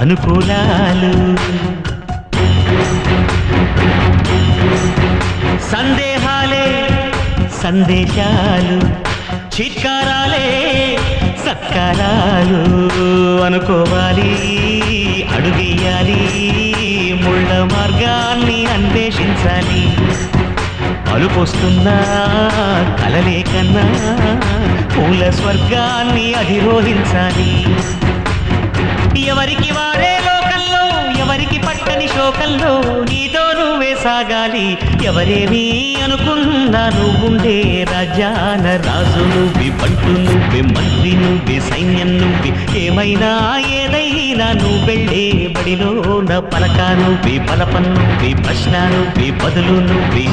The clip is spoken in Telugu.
అనుకూలాలు సందేహాలే సందేశాలు చిత్కారాలే సత్కారాలు అనుకోవాలి అడుగేయాలి ముళ్ళ మార్గాన్ని అన్వేషించాలి అలుపొస్తున్నా కలలే కన్నా పూల స్వర్గాన్ని అధిరోహించాలి ఎవరికి వారే లోకంలో ఎవరికి పట్టని శోకంలో నీతో నువ్వే సాగాలి ఎవరేమీ అనుకున్నా నువ్వుండే రాజ్యాన రాజు నువ్వే బంటు నువ్వే మంత్రి నువ్వే సైన్యం నువ్వే ఏమైనా ఏదైనా నువ్వు వెళ్ళే బడిలో నా పలక నువ్వే బలపం నువ్వే ప్రశ్న నువ్వే బదులు నువ్వే